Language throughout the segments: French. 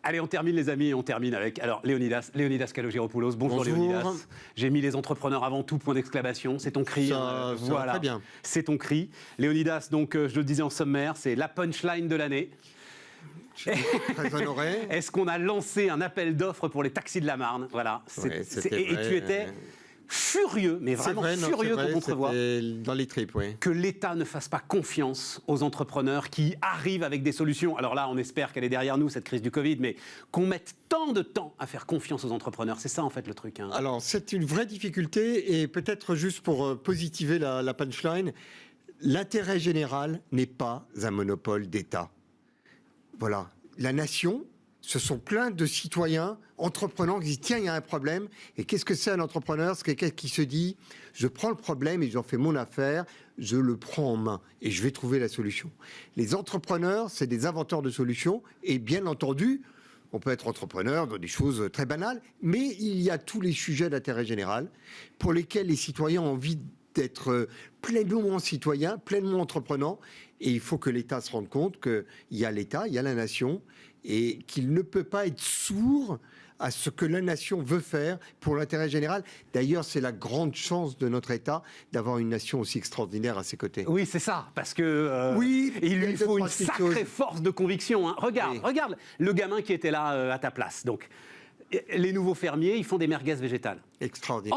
Allez, on termine les amis, on termine avec Léonidas Kalogiropoulos. Bonjour Léonidas. J'ai mis les entrepreneurs avant tout, point d'exclamation. C'est ton cri. Voilà, très bien. C'est ton cri. Léonidas, donc je le disais en sommaire, c'est la punchline de l'année. Je suis très honoré. Est-ce qu'on a lancé un appel d'offres pour les taxis de la Marne? Voilà. Ouais, et tu étais furieux, mais vraiment furieux pour Contrevoix, dans les tripes, oui. que l'État ne fasse pas confiance aux entrepreneurs qui arrivent avec des solutions. Alors là, on espère qu'elle est derrière nous, cette crise du Covid, mais qu'on mette tant de temps à faire confiance aux entrepreneurs. C'est ça, en fait, le truc. Hein. Alors, c'est une vraie difficulté, et peut-être juste pour positiver la punchline, l'intérêt général n'est pas un monopole d'État. Voilà. La nation, ce sont plein de citoyens entrepreneurs qui disent tiens, il y a un problème. Et qu'est-ce que c'est un entrepreneur? C'est quelqu'un qui se dit je prends le problème et j'en fais mon affaire, je le prends en main et je vais trouver la solution. Les entrepreneurs, c'est des inventeurs de solutions et bien entendu, on peut être entrepreneur dans des choses très banales, mais il y a tous les sujets d'intérêt général pour lesquels les citoyens ont envie d'être pleinement citoyens, pleinement entreprenants. Et il faut que l'État se rende compte qu'il y a l'État, il y a la nation, et qu'il ne peut pas être sourd à ce que la nation veut faire pour l'intérêt général. D'ailleurs, c'est la grande chance de notre État d'avoir une nation aussi extraordinaire à ses côtés. Oui, c'est ça, parce que oui, il lui faut une sacrée force de conviction. Hein. Regarde le gamin qui était là à ta place. Donc, les nouveaux fermiers, ils font des merguez végétales. Extraordinaire.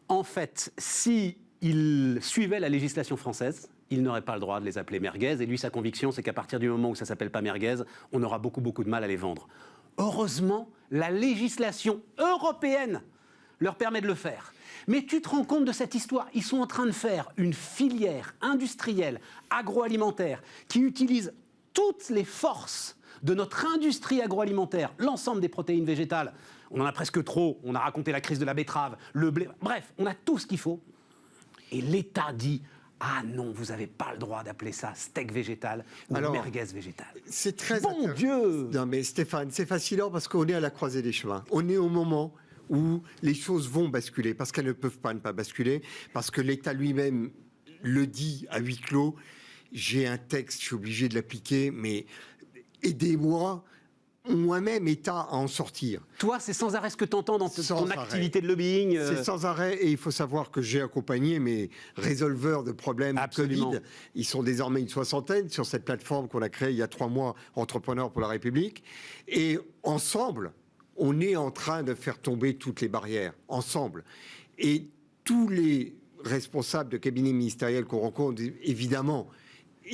En fait, si ils suivaient la législation française, il n'aurait pas le droit de les appeler merguez. Et lui, sa conviction, c'est qu'à partir du moment où ça ne s'appelle pas merguez, on aura beaucoup de mal à les vendre. Heureusement, la législation européenne leur permet de le faire. Mais tu te rends compte de cette histoire? Ils sont en train de faire une filière industrielle, agroalimentaire, qui utilise toutes les forces de notre industrie agroalimentaire, l'ensemble des protéines végétales. On en a presque trop, on a raconté la crise de la betterave, le blé, bref, on a tout ce qu'il faut. Et l'État dit... Ah non, vous n'avez pas le droit d'appeler ça steak végétal ou merguez végétal. C'est très bon Dieu. Non mais Stéphane, c'est fascinant parce qu'on est à la croisée des chemins. On est au moment où les choses vont basculer, parce qu'elles ne peuvent pas ne pas basculer, parce que l'État lui-même le dit à huis clos. J'ai un texte, je suis obligé de l'appliquer, mais aidez-moi. Moi-même, État, à en sortir. Toi, c'est sans arrêt ce que tu entends dans ton activité de lobbying C'est sans arrêt, et il faut savoir que j'ai accompagné mes résolveurs de problèmes Covid. Ils sont désormais une soixantaine sur cette plateforme qu'on a créée il y a 3 mois, Entrepreneurs pour la République. Et ensemble, on est en train de faire tomber toutes les barrières. Ensemble. Et tous les responsables de cabinets ministériels qu'on rencontre, évidemment,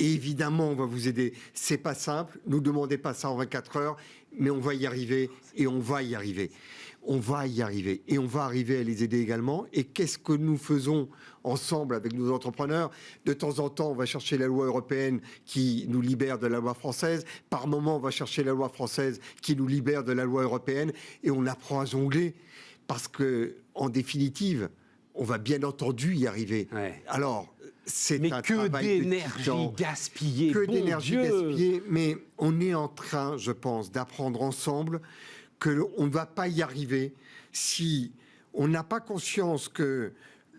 on va vous aider. C'est pas simple. Ne nous demandez pas ça en 24 heures, mais on va y arriver et on va y arriver. On va y arriver et on va arriver à les aider également. Et qu'est-ce que nous faisons ensemble avec nos entrepreneurs? De temps en temps, on va chercher la loi européenne qui nous libère de la loi française. Par moment, on va chercher la loi française qui nous libère de la loi européenne. Et on apprend à jongler parce que, en définitive, on va bien entendu y arriver. Ouais. Alors, c'est mais un que d'énergie gaspillée. Que d'énergie gaspillée. Mais on est en train, je pense, d'apprendre ensemble qu'on ne va pas y arriver si on n'a pas conscience que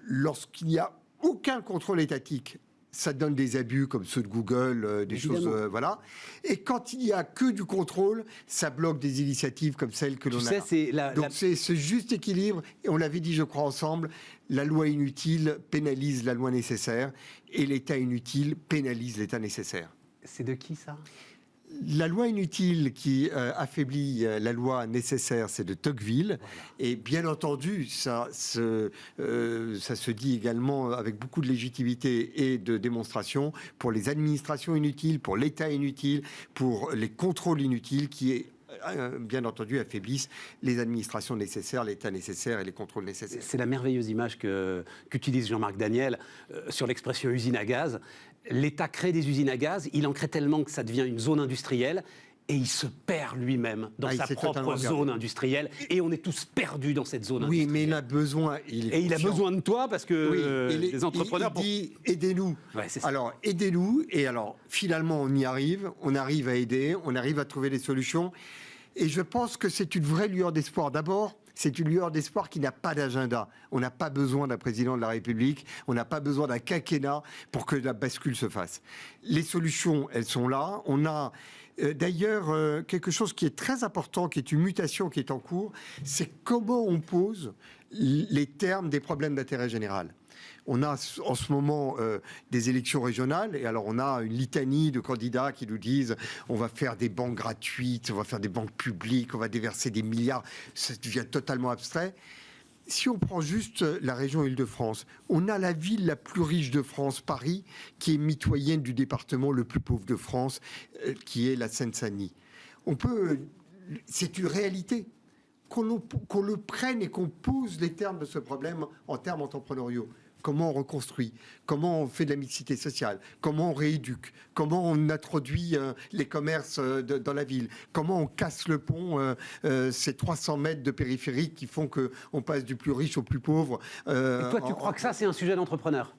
lorsqu'il n'y a aucun contrôle étatique, ça donne des abus comme ceux de Google, des choses, voilà. Et quand il n'y a que du contrôle, ça bloque des initiatives comme celles que l'on a. Donc c'est ce juste équilibre, et on l'avait dit, je crois, ensemble, la loi inutile pénalise la loi nécessaire, et l'État inutile pénalise l'État nécessaire. C'est de qui ça ? La loi inutile qui affaiblit la loi nécessaire, c'est de Tocqueville. Voilà. Et bien entendu, ça se dit également avec beaucoup de légitimité et de démonstration pour les administrations inutiles, pour l'État inutile, pour les contrôles inutiles qui bien entendu, affaiblissent les administrations nécessaires, l'État nécessaire et les contrôles nécessaires. C'est la merveilleuse image qu'utilise Jean-Marc Daniel sur l'expression usine à gaz. L'État crée des usines à gaz, il en crée tellement que ça devient une zone industrielle, et il se perd lui-même dans sa propre zone industrielle, et on est tous perdus dans cette zone industrielle. Oui, mais il a besoin... Il a besoin de toi, parce que les entrepreneurs... Il dit, aidez-nous. Ouais, alors, aidez-nous, et alors, finalement, on arrive à aider, on arrive à trouver des solutions, et je pense que c'est une vraie lueur d'espoir. D'abord, c'est une lueur d'espoir qui n'a pas d'agenda. On n'a pas besoin d'un président de la République, on n'a pas besoin d'un quinquennat pour que la bascule se fasse. Les solutions, elles sont là. On a D'ailleurs, quelque chose qui est très important, qui est une mutation qui est en cours, c'est comment on pose les termes des problèmes d'intérêt général. On a en ce moment des élections régionales, et alors on a une litanie de candidats qui nous disent on va faire des banques gratuites, on va faire des banques publiques, on va déverser des milliards. Ça devient totalement abstrait. Si on prend juste la région Île-de-France, on a la ville la plus riche de France, Paris, qui est mitoyenne du département le plus pauvre de France, qui est la Seine-Saint-Denis. C'est une réalité. Qu'on le prenne et qu'on pose les termes de ce problème en termes entrepreneuriaux. Comment on reconstruit, comment on fait de la mixité sociale, comment on rééduque, comment on introduit les commerces dans la ville, comment on casse le pont, ces 300 mètres de périphérique qui font qu'on passe du plus riche au plus pauvre. Et toi, tu crois que ça, c'est un sujet d'entrepreneur?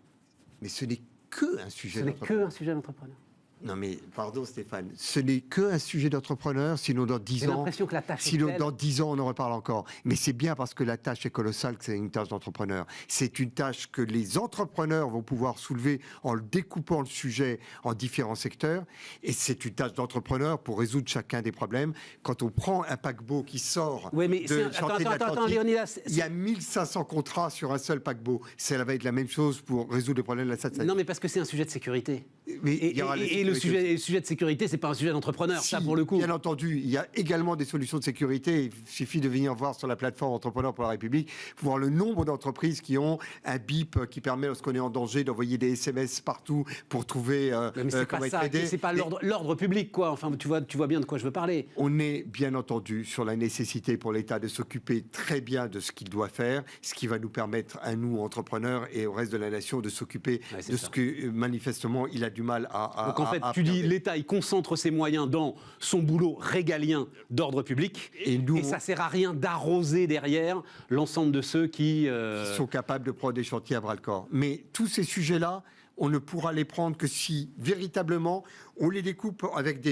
Mais ce n'est qu'un sujet d'entrepreneur. Ce n'est qu'un sujet d'entrepreneur. Non mais, pardon Stéphane, ce n'est qu'un sujet d'entrepreneur, sinon dans 10 ans... J'ai l'impression que la tâche sinon est dans 10 ans, on en reparle encore. Mais c'est bien parce que la tâche est colossale que c'est une tâche d'entrepreneur. C'est une tâche que les entrepreneurs vont pouvoir soulever en le découpant le sujet en différents secteurs. Et c'est une tâche d'entrepreneur pour résoudre chacun des problèmes. Quand on prend un paquebot qui sort de chantier d'Atlantique, il y a 1500 contrats sur un seul paquebot. Ça va être la même chose pour résoudre les problèmes de la SAT. Non mais parce que c'est un sujet de sécurité. Mais et le sujet de sécurité, c'est pas un sujet d'entrepreneur, si, ça pour le coup. Bien entendu, il y a également des solutions de sécurité. Il suffit de venir voir sur la plateforme Entrepreneurs pour la République, pour voir le nombre d'entreprises qui ont un bip qui permet, lorsqu'on est en danger, d'envoyer des SMS partout pour trouver comment être aidé. C'est pas l'ordre public, quoi. Enfin, tu vois bien de quoi je veux parler. On est bien entendu sur la nécessité pour l'État de s'occuper très bien de ce qu'il doit faire, ce qui va nous permettre à nous, entrepreneurs, et au reste de la nation, de s'occuper de ce que manifestement il a du mal à. Donc en fait, tu dis l'État, il concentre ses moyens dans son boulot régalien d'ordre public, et ça sert à rien d'arroser derrière l'ensemble de ceux qui sont capables de prendre des chantiers à bras-le-corps. Mais tous ces sujets-là, on ne pourra les prendre que si véritablement on les découpe avec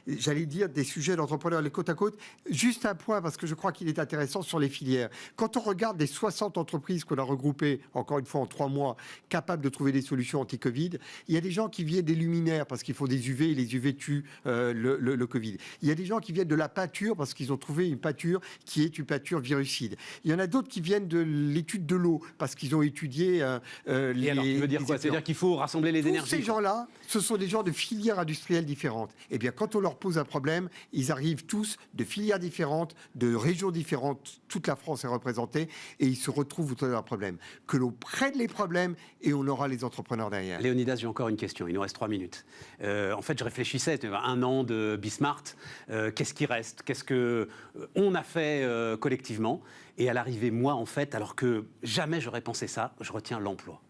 j'allais dire, des sujets d'entrepreneurs les côte à côte. Juste un point, parce que je crois qu'il est intéressant sur les filières. Quand on regarde les 60 entreprises qu'on a regroupées, encore une fois en 3 mois, capables de trouver des solutions anti-Covid, il y a des gens qui viennent des luminaires parce qu'il faut des UV et les UV tuent le Covid. Il y a des gens qui viennent de la peinture parce qu'ils ont trouvé une peinture qui est une peinture virucide. Il y en a d'autres qui viennent de l'étude de l'eau parce qu'ils ont étudié les... Et alors, tu veux dire quoi? C'est-à-dire qu'il faut rassembler les énergies. Tous ces gens-là, ce sont des gens de filières industrielles différentes. Eh bien, quand on leur pose un problème, ils arrivent tous de filières différentes, de régions différentes. Toute la France est représentée et ils se retrouvent autour d'un problème. Que l'on prenne les problèmes et on aura les entrepreneurs derrière. Léonidas, j'ai encore une question. Il nous reste 3 minutes. En fait, je réfléchissais. 1 an de Bismart. Qu'est-ce qui reste? Qu'est-ce que on a fait collectivement? Et à l'arrivée, moi, en fait, alors que jamais j'aurais pensé ça, je retiens l'emploi.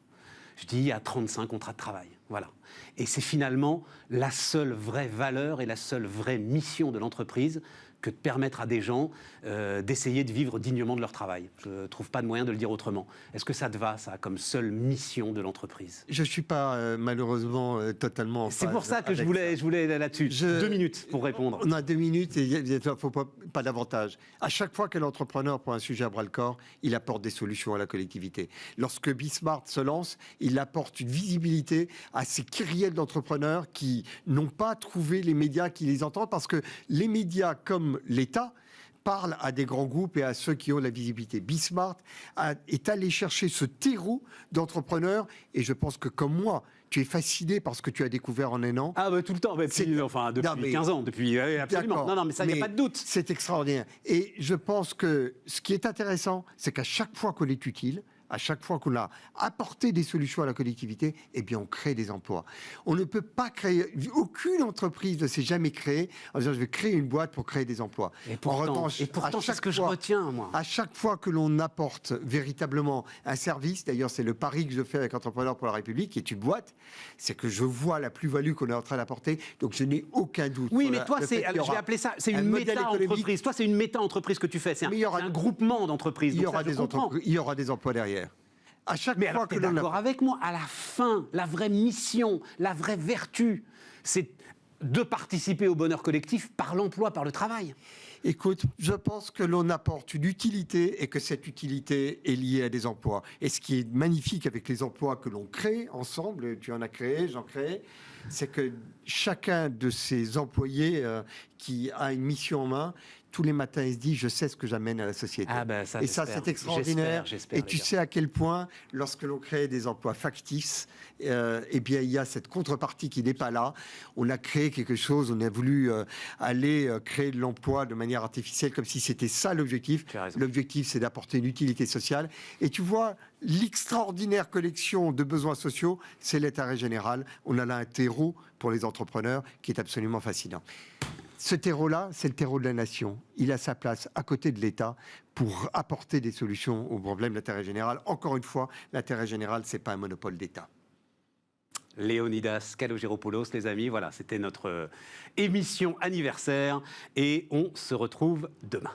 Je dis, il y a 35 contrats de travail. Voilà. Et c'est finalement la seule vraie valeur et la seule vraie mission de l'entreprise que de permettre à des gens d'essayer de vivre dignement de leur travail. Je ne trouve pas de moyen de le dire autrement. Est-ce que ça te va, ça, comme seule mission de l'entreprise? Je ne suis pas, malheureusement, totalement en phase. C'est pour ça que je voulais là-dessus. 2 minutes pour répondre. On a 2 minutes et il ne faut pas davantage. À chaque fois que l'entrepreneur prend un sujet à bras-le-corps, il apporte des solutions à la collectivité. Lorsque Bismart se lance, il apporte une visibilité à ces kyrielles d'entrepreneurs qui n'ont pas trouvé les médias qui les entendent, parce que les médias, comme l'État, parle à des grands groupes et à ceux qui ont la visibilité. Bismart est allé chercher ce terreau d'entrepreneurs, et je pense que comme moi, tu es fasciné par ce que tu as découvert en 1 an. Ah bah tout le temps, depuis 15 ans, depuis absolument. Non, mais ça, il n'y a pas de doute. C'est extraordinaire. Et je pense que ce qui est intéressant, c'est qu'à chaque fois qu'on est utile, à chaque fois qu'on a apporté des solutions à la collectivité, eh bien, on crée des emplois. On ne peut pas créer... Aucune entreprise ne s'est jamais créée en disant « je vais créer une boîte pour créer des emplois ». Et pourtant, c'est ce que je retiens, moi. À chaque fois que l'on apporte véritablement un service, d'ailleurs, c'est le pari que je fais avec Entrepreneurs pour la République, qui est une boîte, c'est que je vois la plus-value qu'on est en train d'apporter, donc je n'ai aucun doute. Oui, mais toi, je vais appeler ça, c'est une méta-entreprise. Toi, c'est une méta-entreprise que tu fais, c'est un groupement d'entreprises. Il y aura des emplois derrière. À chaque fois que l'on d'accord avec moi, à la fin, la vraie mission, la vraie vertu, c'est de participer au bonheur collectif par l'emploi, par le travail. Écoute, je pense que l'on apporte une utilité et que cette utilité est liée à des emplois. Et ce qui est magnifique avec les emplois que l'on crée ensemble, tu en as créé, j'en crée, c'est que chacun de ces employés qui a une mission en main, tous les matins, il se dit, je sais ce que j'amène à la société. Ah ben ça, et ça, c'est extraordinaire. J'espère, et tu sais à quel point, lorsque l'on crée des emplois factices, eh bien, il y a cette contrepartie qui n'est pas là. On a créé quelque chose, on a voulu aller créer de l'emploi de manière artificielle, comme si c'était ça l'objectif. L'objectif, c'est d'apporter une utilité sociale. Et tu vois, l'extraordinaire collection de besoins sociaux, c'est l'intérêt général. On a là un terreau pour les entrepreneurs qui est absolument fascinant. Ce terreau-là, c'est le terreau de la nation. Il a sa place à côté de l'État pour apporter des solutions aux problèmes d'intérêt général. Encore une fois, l'intérêt général, ce n'est pas un monopole d'État. Léonidas Kalogeropoulos, les amis, voilà, c'était notre émission anniversaire et on se retrouve demain.